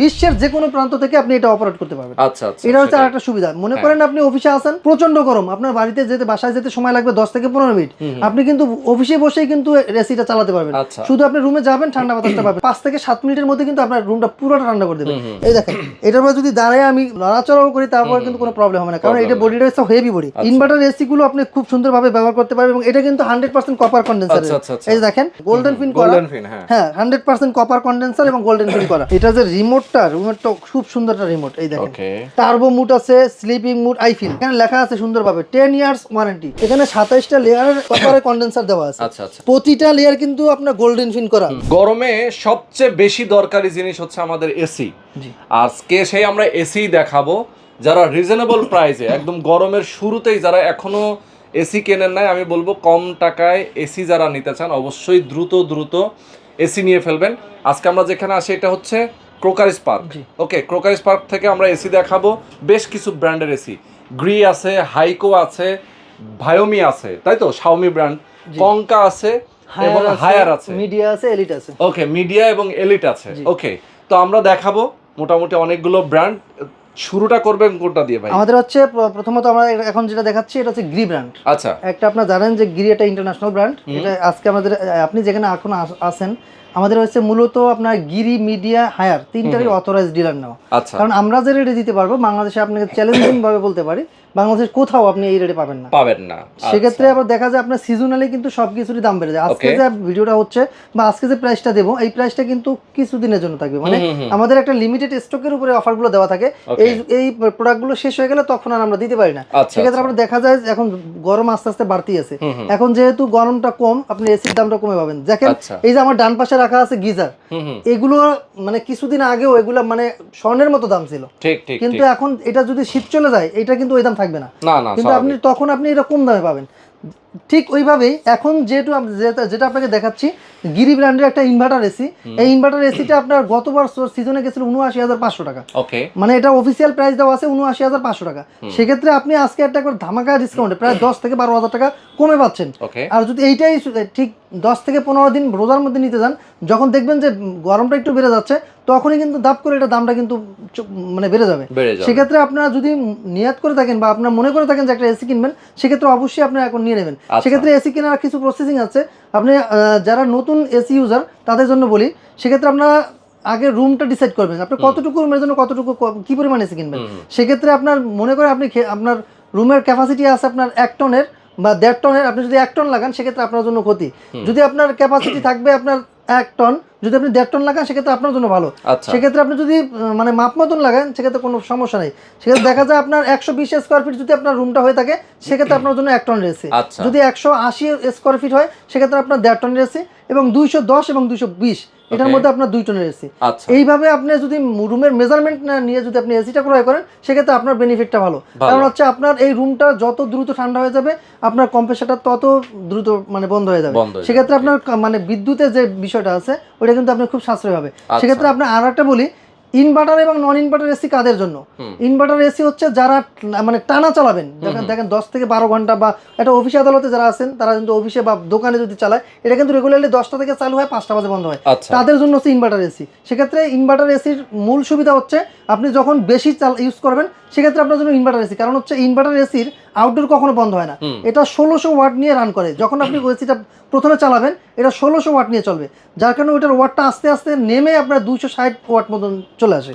বিশ্বের যে কোনো প্রান্ত থেকে আপনি এটা অপারেট করতে পারবেন। আচ্ছা আচ্ছা, এটা হচ্ছে আরেকটা সুবিধা। মনে করেন আপনি অফিসে আছেন, প্রচন্ড গরম, আপনার বাড়িতে যেতে বাসায় যেতে সময় লাগবে 10 থেকে 15 মিনিট, আপনি কিন্তু অফিসে বসেই কিন্তু এসিটা চালাতে পারবেন। শুধু আপনি রুমে যাবেন, ঠান্ডা বাতাসটা পাবেন, 5 থেকে 7 মিনিটের মধ্যে কিন্তু আপনার রুমটা পুরোটা ঠান্ডা করে দেবে। এই দেখেন, এটার মধ্যে যদি দাঁড়ায় আমি নড়াচড়াও করি তারপর কিন্তু কোনো প্রবলেম হবে না, কারণ এটা বডিটা হচ্ছে হেভি বডি। ইনভার্টার এসি গুলো আপনি খুব সুন্দরভাবে ব্যবহার করতে পারবেন এবং এটা কিন্তু 100% কপার কন্ডেন্সার। এই যে দেখেন গোল্ডেন ফিন করা, হ্যাঁ 100% কপার কন্ডেন্সার এবং গোল্ডেন ফিন করা। এটা যে রিমোটটা খুব সুন্দর একটা রিমোট। এই দেখেন টার্বো মুড আছে, স্লিপিং মুড, আই ফিল, এখানে লেখা আছে সুন্দরভাবে 10 ইয়ার্স ওয়ারেন্টি। এখানে 27টা লেয়ারের কপারের কন্ডেন্সার দেওয়া আছে। আচ্ছা আচ্ছা, প্রতিটা লেয়ার কিন্তু আপনার গোল্ডেন ফিন করা। গরমে সবচেয়ে বেশি দরকারি জিনিস হচ্ছে আমাদের এসি। আজকে সেই আমরা এসি দেখাবো যারা রিজনেবল প্রাইসে, একদম গরমের শুরুতেই যারা এখনো এসি কেনেন নাই, আমি বলবো কম টাকায় এসি যারা নিতে চান অবশ্যই দ্রুত এসি নিয়ে ফেলবেন। আজকে আমরা যেখানে আসি এটা হচ্ছে ক্রোকার স্পার্ক। ওকে, ক্রোকার স্পার্ক থেকে আমরা এসি দেখাবো, বেশ কিছু ব্র্যান্ডের এসি, গ্রি আছে, হাইকো আছে, ভায়োমি আছে, তাই তো শাওমি ব্র্যান্ড, কঙ্কা আছে এবং হায়ার আছে, মিডিয়া আছে, এলিট আছে। ওকে, মিডিয়া এবং এলিট আছে। ওকে, তো আমরা দেখাবো মোটামুটি অনেকগুলো ব্র্যান্ড। শুরুটা করবেন কোনটা দিয়ে ভাই? আমাদের হচ্ছে প্রথমত আমরা এখন যেটা দেখাচ্ছি এটা হচ্ছে গ্রি ব্র্যান্ড। আচ্ছা, একটা আপনারা জানেন যে গ্রি একটা ইন্টারন্যাশনাল ব্র্যান্ড। এটা আজকে আমাদের আপনি যেখানে এখন আছেন আমাদের হচ্ছে মূলত আপনার গিরি, মিডিয়া, হায়ার তিনটারই অথরাইজড ডিলার নেওয়া। কারণ আমরা যে রেটে দিতে পারবো বাংলাদেশে, আপনাকে চ্যালেঞ্জিং ভাবে বলতে পারি বাংলাদেশের কোথাও আপনি এই রেটে পাবেন না। সেক্ষেত্রে আবার দেখা যায় আপনার সিজনালি কিন্তু সবকিছুরই দাম বেড়ে যায়। আজকে যে ভিডিওটা হচ্ছে বা আজকে যে প্রাইসটা দেবো এই প্রাইসটা কিন্তু কিছুদিনের জন্য থাকবে, মানে আমাদের একটা লিমিটেড স্টকের উপরে অফারগুলো দেওয়া থাকে। এই প্রোডাক্টগুলো শেষ হয়ে গেলে তখন আর আমরা দিতে পারি না। সেক্ষেত্রে আপনার দেখা যায় এখন গরম আস্তে আস্তে বাড়তি আছে, এখন যেহেতু গরমটা কম আপনি এসির দামটা কমে পাবেন। দেখেন এই যে আমার ডান পাশে রাখা আছে গিজার, এগুলো মানে কিছুদিন আগেও এগুলো মানে স্বর্ণের মতো দাম ছিল, কিন্তু এখন এটা যদি শীত চলে যায় এটা কিন্তু ওই দাম থাকবে না, কিন্তু আপনি তখন আপনি এটা কম দামে পাবেন। ঠিক ওইভাবেই এখন যেহেতু যেটা আপনাকে দেখাচ্ছি গিরি ব্র্যান্ডের একটা ইনভার্টার এসি। এই ইনভার্টার এসিটা আপনার গতবার সিজনে গেছিল ৭৯,৫০০ টাকা, মানে এটা অফিসিয়াল প্রাইস দেওয়া আছে ৭৯,৫০০ টাকা। সেক্ষেত্রে আপনি আজকে একটা করে ধামাকা ডিসকাউন্টে প্রায় 10 থেকে 12,০০০ টাকা কমে পাচ্ছেন। আর যদি এইটাই ঠিক 10 থেকে 15 দিন রোজার মধ্যে নিতে যান, যখন দেখবেন যে গরমটা একটু বেড়ে যাচ্ছে তখনই কিন্তু দাপ করে এটা দামটা কিন্তু মানে বেড়ে যাবে। সেক্ষেত্রে আপনারা যদি নিয়াত করে থাকেন বা আপনার মনে করে থাকেন যে একটা এসি কিনবেন, সেক্ষেত্রে অবশ্যই আপনারা এখন নিয়ে নেবেন। সেক্ষেত্রে এসি কেনার কিছু প্রসেসিং আছে। আপনি যারা নতুন এসি ইউজার তাদের জন্য বলি, সেক্ষেত্রে আপনারা আগে রুমটা ডিসাইড করবেন আপনি কতটুকু রুমের জন্য কতটুকু কি পরিমাণ এসি কিনবেন। সেক্ষেত্রে আপনার মনে করে আপনি আপনার রুমের ক্যাপাসিটি আছে আপনার 1 টনের বা 1.5 টনের, আপনি যদি 1 টন লাগান সেক্ষেত্রে আপনার জন্য ক্ষতি। যদি আপনার ক্যাপাসিটি থাকবে আপনার 1 টন, যদি আপনি 1.5 টন লাগান সেক্ষেত্রে আপনার জন্য ভালো। সেক্ষেত্রে আপনি যদি মানে মাপ মতন লাগান সেক্ষেত্রে কোনো সমস্যা নেই। সেক্ষেত্রে দেখা যায় আপনার 120 স্কোয়ার ফিট যদি আপনার রুমটা হয়ে থাকে সেক্ষেত্রে আপনার জন্য 1 টনের এসি। যদি 180 স্কোয়ার ফিট হয় সেক্ষেত্রে আপনার 1.5 টনের এসি, এবং 210 এবং 220 এটার মধ্যে আপনার 2 টনের এসি। এইভাবে আপনি যদি রুমের মেজারমেন্ট নিয়ে যদি আপনি এসিটা ক্রয় করেন সেক্ষেত্রে আপনার বেনিফিটটা ভালো। কারণ হচ্ছে আপনার এই রুমটা যত দ্রুত ঠান্ডা হয়ে যাবে আপনার কম্প্রেসারটা তত দ্রুত মানে বন্ধ হয়ে যাবে। সেক্ষেত্রে আপনার মানে বিদ্যুতের যে বিষয়টা আছে ওটা কিন্তু আপনার খুব সাশ্রয় হবে। সেক্ষেত্রে আপনার আর একটা বলি, ইনভার্টার এবং নন ইনভার্টার এসি কাদের জন্য? ইনভার্টার এসি হচ্ছে যারা মানে টানা চালাবেন, দেখেন 10 থেকে 12 ঘন্টা, বা একটা অফিস আদালতে যারা আছেন তারা কিন্তু অফিসে বা দোকানে যদি চালায় এটা কিন্তু রেগুলারলি 10টা থেকে চালু হয় 5টা বাজে বন্ধ হয়, তাদের জন্য হচ্ছে ইনভার্টার এসি। সেক্ষেত্রে ইনভার্টার এসির মূল সুবিধা হচ্ছে আপনি যখন বেশি ইউজ করবেন সেক্ষেত্রে আপনার জন্য ইনভার্টার এসি, কারণ হচ্ছে ইনভার্টার এসির আউটডোর কখনো বন্ধ হয় না। এটা 1600 ওয়াট নিয়ে রান করে। যখন আপনি এসিটা প্রথমে চালাবেন এটা 1600 ওয়াট নিয়ে চলবে, যার কারণে ওটার ওয়াটটা আস্তে আস্তে নেমে আপনার 260 ওয়াট মতন চলে আসে।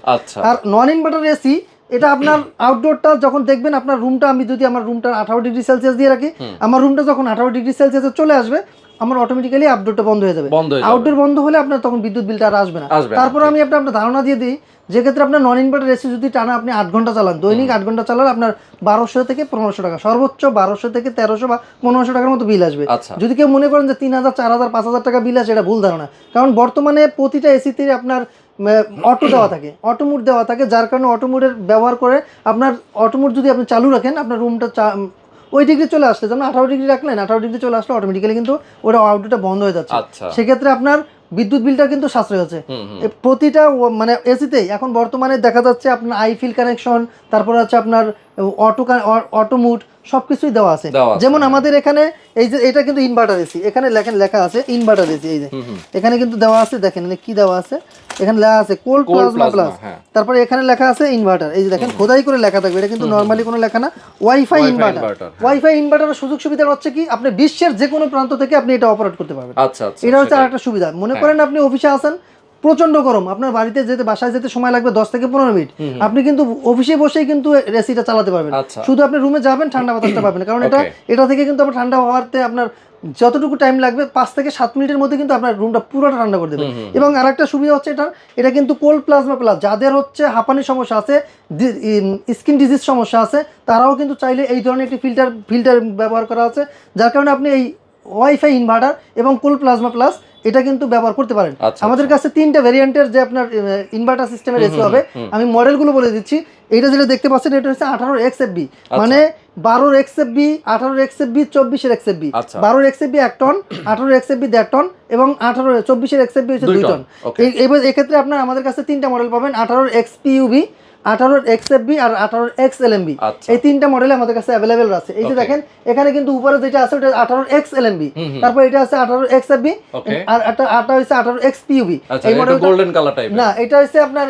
আর নন ইনভার্টার এসি এটা আপনার আউটডোরটা যখন দেখবেন আপনার রুমটা, আমি যদি আমার রুমটা 18 ডিগ্রি সেলসিয়াস দিয়ে রাখি, আমার রুমটা যখন 18 ডিগ্রি সেলসিয়াসে চলে আসবে আমার অটোমেটিক্যালি আউটডোরটা বন্ধ হয়ে যাবে। আউটডোর বন্ধ হলে আপনার তখন বিদ্যুৎ বিলটা আর আসবে না। তারপর আমি আপনার ধারণা দিয়ে দিই, যে ক্ষেত্রে আপনার নন ইনভার্টার এসি যদি টানা আপনি 8 ঘন্টা চালান, দৈনিক 8 ঘন্টা চালালে আপনার 1200 থেকে 1500 টাকা, সর্বোচ্চ 1200 থেকে 1300 বা 1500 টাকার মতো বিল আসবে। যদি কেউ মনে করেন যে 3000, 4000, 5000 টাকা বিল আসে, এটা ভুল ধারণা। কারণ বর্তমানে প্রতিটা এসিতে আপনার অটো দেওয়া থাকে, অটো মুড দেওয়া থাকে, যার কারণে অটো মুডের ব্যবহার করে আপনার অটো মুড যদি আপনি চালু রাখেন আপনার রুমটা ওই ডিগ্রি চলে আসলে, যেমন 18 ডিগ্রি রাখলেন, 18 ডিগ্রি চলে আসলে অটোমেটিক্যালি কিন্তু ওটা আউটডোরটা বন্ধ হয়ে যাচ্ছে। সেক্ষেত্রে আপনার বিদ্যুৎ বিলটা কিন্তু সাশ্রয় হচ্ছে প্রতিটা মানে এসিতেই। এখন বর্তমানে দেখা যাচ্ছে আপনার আইফিল কানেকশন, তারপর হচ্ছে আপনার অটো মুড সবকিছুই দেওয়া আছে। যেমন আমাদের এখানে এই যে এটা কিন্তু ইনভার্টার এসি, এখানে লেখা আছে ইনভার্টার এসি, এই যে এখানে কিন্তু দেওয়া আছে, দেখেন কি দেওয়া আছে, এখানে লেখা আছে কোল্ড প্লাজমা প্লাস, তারপরে এখানে লেখা আছে ইনভার্টার, এই যে দেখেন খোদাই করে লেখা থাকবে, এটা কিন্তু নরমালি কোনো লেখা না, ওয়াইফাই ইনভার্টার। ওয়াইফাই ইনভার্টারের সুযোগ সুবিধা হচ্ছে কি আপনি বিশ্বের যে কোনো প্রান্ত থেকে আপনি এটা অপারেট করতে পারবেন। আচ্ছা আচ্ছা, এটা হচ্ছে আরেকটা সুবিধা। মনে করেন আপনি অফিসে আছেন, প্রচন্ড গরম, আপনার বাড়িতে যেতে বাসায় যেতে সময় লাগবে 10 থেকে 15 মিনিট, আপনি কিন্তু অফিসে বসেই কিন্তু এসিটা চালাতে পারবেন। শুধু আপনি রুমে যাবেন, ঠান্ডা বাতাসটা পাবেন, কারণ এটা থেকে কিন্তু আপনার ঠান্ডা হওয়াতে আপনার যতটুকু টাইম লাগবে 5 থেকে 7 মিনিটের মধ্যে কিন্তু আপনার রুমটা পুরোটা ঠান্ডা করে দেবে। এবং আরেকটা সুবিধা হচ্ছে এটা কিন্তু কোল্ড প্লাজমা প্লাস, যাদের হচ্ছে হাঁপানির সমস্যা আছে, স্কিন ডিজিজ সমস্যা আছে, তারাও কিন্তু চাইলে এই ধরনের একটি ফিল্টার ব্যবহার করা আছে, যার কারণে আপনি এই ওয়াইফাই ইনভার্টার এবং কোল্ড প্লাজমা প্লাস এটা কিন্তু ব্যবহার করতে পারেন। আমাদের কাছে 3টা ভেরিয়েন্টের যে আপনার ইনভার্টার সিস্টেমের এসি হবে, আমি মডেলগুলো বলে দিচ্ছি। এইটা যেটা দেখতে পাচ্ছেন এটা হচ্ছে 18 XFB, মানে 12 XFB, 18 XFB, 24 XFB, 12 XFB 1 ton, 18 XFB 1.5 ton এবং 24 XFB হচ্ছে 2 টন। এক্ষেত্রে আপনার আমাদের কাছে 3টা মডেল পাবেন, 18 XPUV, 18 XFB আর 18 XLMB। এই 3টা মডেল আমাদের কাছে अवेलेबल আছে। এই যে দেখেন এখানে কিন্তু উপরে যেটা আছে ওটা 18 XLMB, তারপর এটা আছে 18 XFB আর এটা হচ্ছে 18 XPUV। এই মডেল গোল্ডেন কালার টাইপ না, এটা হচ্ছে আপনার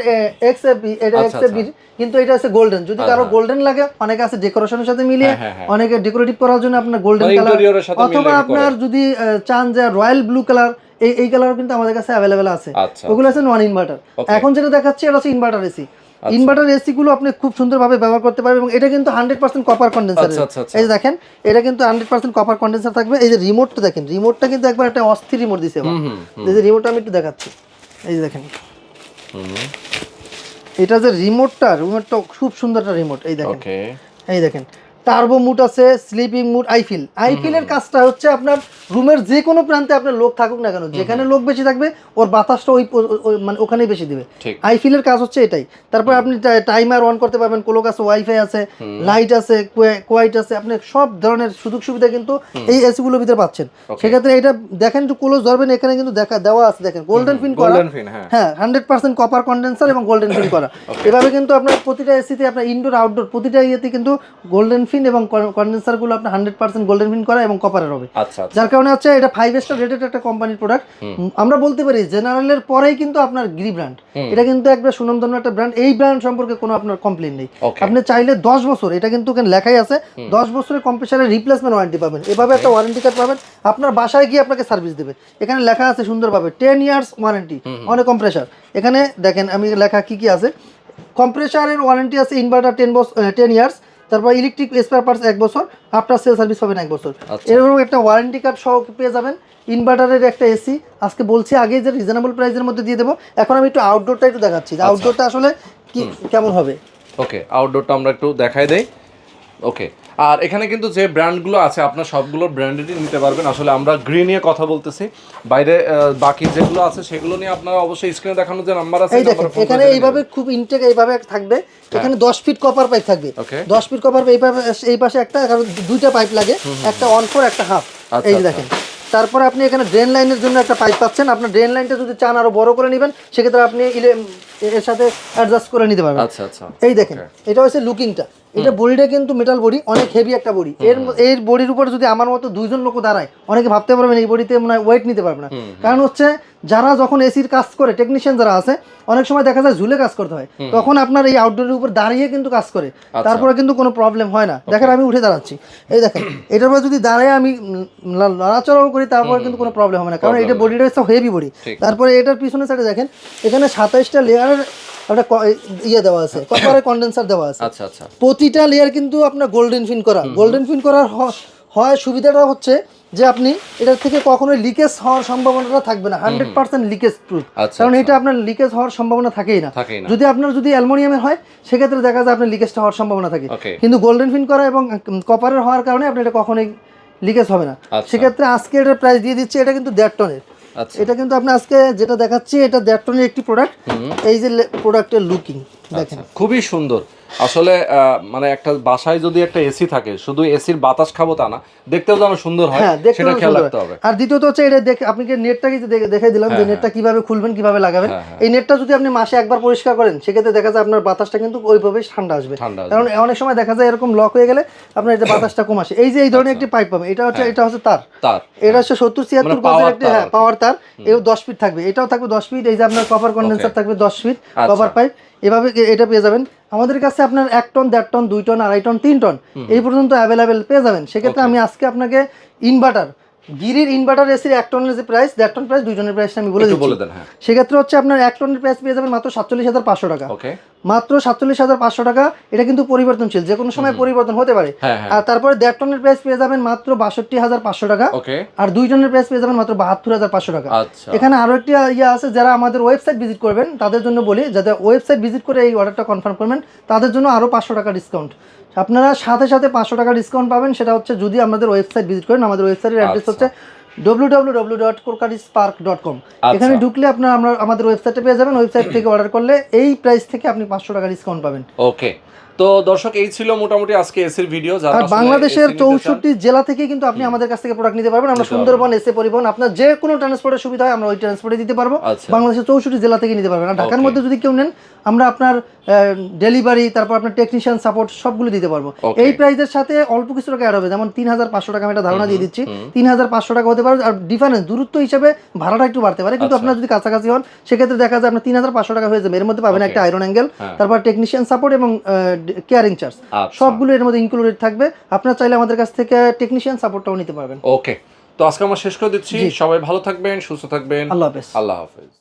XFB, এটা XFB কিন্তু এটা হচ্ছে গোল্ডেন। যদি কারো গোল্ডেন লাগে, অনেকে আছে ডেকোরেশনের সাথে মিলিয়ে, অনেকে ডেকোরেটিভ করার জন্য আপনার গোল্ডেন কালার, অথবা আপনার যদি চান যে রয়্যাল ব্লু কালার, এই কালার কিন্তু আমাদের কাছে अवेलेबल আছে। ওগুলো আছে নন ইনভার্টার। এখন যেটা দেখাচ্ছি এটা হচ্ছে ইনভার্টার এসি। ইনভার্টার এসি গুলো আপনি খুব সুন্দরভাবে ব্যবহার করতে পারবেন, এবং এটা কিন্তু 100% কপার কন্ডেন্সার। এই যে দেখেন এটা কিন্তু 100% কপার কন্ডেন্সার থাকবে। এই যে রিমোটটা দেখেন, রিমোটটা কিন্তু একবার একটা অস্থির রিমোট দিছে। এই যে রিমোটটা আমি একটু দেখাচ্ছি, এই যে দেখেন এটা যে রিমোটটা খুব সুন্দর একটা রিমোট। এই দেখেন, এই দেখেন টার্বো মুড আছে, স্লিপিং মুড, আইফিলের কাজটা হচ্ছে আপনার রুমের যে কোনো প্রান্তে আপনার লোক থাকুক না কেন, যেখানে লোক বেশি থাকবে ওর বাতাসটা মানে ওখানেই বেশি দিবে। আইফিলের কাজ হচ্ছে এটাই। তারপর আপনি টাইমার অন করতে পারবেন, কোলোক আছে, ওয়াইফাই আছে, লাইট আছে, কোয়াইট আছে, আপনি সব ধরনের সুযোগ সুবিধা কিন্তু এই এসি গুলোর ভিতরে পাচ্ছেন। সেক্ষেত্রে এটা দেখেন একটু ক্লোজ ধরবেন, এখানে কিন্তু দেওয়া আছে, দেখেন গোল্ডেন ফিন করা, হ্যাঁ 100% কপার কন্ডেন্সার এবং গোল্ডেন ফিন করা। এভাবে কিন্তু আপনার প্রতিটা এসিতে আপনার ইনডোর আউটডোর প্রতিটা ইয়েতে কিন্তু গোল্ডেন ফিন এবং কন্ডেন্সার গুলো আপনার 100% গোল্ডেন ফিন করা এবং কপারের হবে। যার কারণে হচ্ছে এটা 5 স্টার রেটেড একটা কোম্পানির প্রোডাক্ট। আমরা বলতে পারি জেনারেলের পরেই কিন্তু আপনার গিরি ব্র্যান্ড, এটা কিন্তু একটা সুনামধন্য একটা ব্র্যান্ড। এই ব্র্যান্ড সম্পর্কে কোনো আপনার কমপ্লেইন নেই। আপনি চাইলে 10 বছর, এটা কিন্তু এখানে লেখাই আছে 10 বছরের কম্প্রেসারের রিপ্লেসমেন্ট ওয়ারেন্টি পাবেন। এভাবে একটা ওয়ারেন্টি কার্ড পাবেন, আপনার বাসায় গিয়ে আপনাকে সার্ভিস দেবে। এখানে লেখা আছে সুন্দরভাবে 10 years warranty on a compressor. এখানে দেখেন আমি লেখা কি আছে, কম্প্রেসারের ওয়ারেন্টি আছে ইনভার্টার 10 ইয়ার্স, তারপর ইলেকট্রিক স্পেয়ার পার্টস 1 বছর, আফটার সেল সার্ভিস পাবেন 1 বছর। এরকম একটা ওয়ারেন্টি কার্ড সহ পেয়ে যাবেন। ইনভার্টারের একটা এসি আজকে বলছি আগে যে রিজনেবল প্রাইসের মধ্যে দিয়ে দেবো। এখন আমি একটু আউটডোরটা একটু দেখাচ্ছি, আউটডোরটা আসলে কি কেমন হবে। ওকে, আউটডোরটা আমরা একটু দেখাই দেই। ওকে, আর এখানে কিন্তু যে ব্র্যান্ডগুলো আছে আপনার সবগুলো ব্র্যান্ডেরই নিতে পারবেন। আসলে আমরা গ্রি নিয়ে কথা বলতেছি, বাইরে বাকি যেগুলো আছে সেগুলো নিয়ে আপনারা অবশ্যই স্ক্রিনে দেখানো যে নাম্বার আছে, এখানে এইভাবে খুব ইনটেক এইভাবে থাকবে। এখানে 10 ফিট কপার পাইপ থাকবে, 10 ফিট কপার এই পাশে একটা, কারণ 2টা পাইপ লাগে, একটা অন ফর একটা হাফ। এই যে দেখেন, তারপরে আপনি এখানে ড্রেন লাইনের জন্য একটা পাইপ পাচ্ছেন। আপনার ড্রেন লাইনটা যদি চান আরো বড় করে নেবেন, সেক্ষেত্রে আপনি এর সাথে অ্যাডজাস্ট করে নিতে পারবেন। এই দেখেন এটা হচ্ছে লুকিংটা, এটা বডিটা কিন্তু মেটাল বডি, অনেক হেভি একটা বডি। এর বডির উপর যদি আমার মতো 2জন লোক দাঁড়ায়, অনেকে ভাবতে পারবেন এই বডিতে মনে হয় ওয়েট নিতে পারবে না। কারণ হচ্ছে যারা যখন এসির কাজ করে, টেকনিশিয়ান যারা আছে, অনেক সময় দেখা যায় ঝুলে কাজ করতে হয়, তখন আপনার এই আউটডোরের উপর দাঁড়িয়ে কিন্তু কাজ করে, তারপরে কিন্তু কোনো প্রবলেম হয় না। দেখেন আমি উঠে দাঁড়াচ্ছি, এই দেখেন এটার উপর যদি দাঁড়িয়ে আমি নড়াচড়াও করি, তারপরে কিন্তু কোনো প্রবলেম হবে না, কারণ এটা বডিটা হচ্ছে হেভি বডি। তারপরে এটার পিছনে সাইডে দেখেন এখানে 27টা লেয়ারের একটা দেওয়া আছে, কপারের কন্ডেন্সার দেওয়া আছে। প্রতিটা লেয়ার কিন্তু আপনার গোল্ডেন ফিন করা। গোল্ডেন ফিন করার হয় সুবিধাটা হচ্ছে যে আপনি এটার থেকে কখনোই লিকেজ হওয়ার সম্ভাবনাটা থাকবে না, 100% লিকেজ প্রুফ। কারণ এটা আপনার লিকেজ হওয়ার সম্ভাবনা থাকেই না। যদি আপনার যদি অ্যালুমিনিয়ামের হয়, সেক্ষেত্রে দেখা যায় আপনার লিকেজটা হওয়ার সম্ভাবনা থাকে, কিন্তু গোল্ডেন ফিন করা এবং কপারের হওয়ার কারণে আপনি এটা কখনোই লিকেজ হবে না। সেক্ষেত্রে আজকে এটার প্রাইস দিয়ে দিচ্ছি, এটা কিন্তু 1.5 টনের। এটা কিন্তু আপনি আজকে যেটা দেখাচ্ছি এটা 1.5 টনের একটি প্রোডাক্ট। এই যে প্রোডাক্টের লুকিং দেখেন, খুবই সুন্দর। আসলে মানে একটা বাসায় যদি একটা এসি থাকে, শুধু এসির বাতাস খাবো তা না, দেখতেও যেন সুন্দর হয়, সেটা খেয়াল রাখতে হবে। আর দ্বিতীয়ত হচ্ছে এটা দেখে আপনি নেটটা কিন্তু দেখাই দিলাম যে নেটটা কিভাবে খুলবেন, কিভাবে লাগাবেন। এই নেটটা যদি আপনি মাসে একবার পরিষ্কার করেন, সেক্ষেত্রে দেখা যায় আপনার বাতাসটা কিন্তু ওইভাবেই ঠান্ডা আসবে। কারণ অনেক সময় দেখা যায় এরকম লক হয়ে গেলে আপনার এটা বাতাসটা কম আসে। এই যে এই ধরনের একটি পাইপ পাবেন, এটা হচ্ছে তার, এটা হচ্ছে 70-76 গজের একটি পাওয়ার তার, এও 10 ফিট থাকবে, এটাও থাকবে 10 ফিট। এই যে আপনার কপার কন্ডেন্সার থাকবে 10 ফিট কপার পাইপ, এভাবে এটা পেয়ে যাবেন। আমাদের কাছে আপনার 1 ton, 1.5 ton, 2 ton, 2.5 ton, 3 ton এই পর্যন্ত অ্যাভেলেবেল পেয়ে যাবেন। সেক্ষেত্রে আমি আজকে আপনাকে ইনভার্টার, গিরির ইনভার্টার এসির 1 টনের যে প্রাইস, 1.5 টন প্রাইস, 2 টনের প্রাইস আমি বলে দিচ্ছি। সেক্ষেত্রে হচ্ছে আপনার 1 টনের প্রাইস পেয়ে যাবেন মাত্র 47,500 টাকা, মাত্র 47,500 টাকা। এটা কিন্তু পরিবর্তনশীল, যে কোনো সময় পরিবর্তন হতে পারে। আর তারপরে 1.5 টনের প্রাইস পেয়ে যাবেন মাত্র 62,500 টাকা, আর 2 টনের প্রাইস পেয়ে যাবেন মাত্র 72,500 টাকা। এখানে আরো একটি ইয়ে আছে, যারা আমাদের ওয়েবসাইট ভিজিট করবেন তাদের জন্য বলি, যাদের ওয়েবসাইট ভিজিট করে এই অর্ডারটা কনফার্ম করবেন তাদের জন্য আরো 500 টাকা ডিসকাউন্ট। আপনারা সাথে সাথে 500 টাকা ডিসকাউন্ট পাবেন। সেটা হচ্ছে যদি আমাদের ওয়েবসাইট ভিজিট করেন। আমাদের ওয়েবসাইটের অ্যাড্রেস হচ্ছে www.korkarispark.com। এখানে ঢুকলে আপনারা আমাদের ওয়েবসাইটে পেয়ে যাবেন। ওয়েবসাইট থেকে অর্ডার করলে এই প্রাইস থেকে আপনি 500 টাকা ডিসকাউন্ট পাবেন। ওকে, তো দর্শক এই ছিল মোটামুটি আজকে এসির ভিডিও। আর বাংলাদেশের 64 জেলা থেকে কিন্তু আপনি আমাদের কাছ থেকে প্রোডাক্ট নিতে পারবেন। আমরা সুন্দরবন এসে পরিবহন, আপনার যে কোনো ট্রান্সপোর্টের সুবিধা হয় আমরা ওই ট্রান্সপোর্টে দিতে পারবো। বাংলাদেশের 64 জেলা থেকে নিতে পারবেন। আর ঢাকার মধ্যে যদি কেউ নেন, আমরা আপনার ডেলিভারি, তারপর আপনার টেকনিশিয়ান সাপোর্ট সবগুলো দিতে পারবো। এই প্রাইসের সাথে অল্প কিছু টাকা অ্যাড হবে, যেমন 3,500 টাকা আমি একটা ধারণা দিয়ে দিচ্ছি, 3,500 টাকা হতে পারে। আর ডিফারেন্স দূরত্ব হিসেবে ভাড়াটা একটু বাড়তে পারে, কিন্তু আপনার যদি কাছাকাছি হন সেক্ষেত্রে দেখা যায় আপনার 3,500 টাকা হয়ে যাবে। এর মধ্যে পাবেন একটা আয়রন অ্যাঙ্গেল, তারপর টেকনিশিয়ান সাপোর্ট এবং কেয়ারিং চার্জ, সবগুলো এর মধ্যে ইনক্লুডেড থাকবে। আপনারা চাইলে আমাদের কাছ থেকে টেকনিশিয়ান সাপোর্টটাও নিতে পারবেন। ওকে, তো আজকে আমরা শেষ করে দিচ্ছি। সবাই ভালো থাকবেন, সুস্থ থাকবেন। আল্লাহ হাফেজ। আল্লাহ হাফেজ।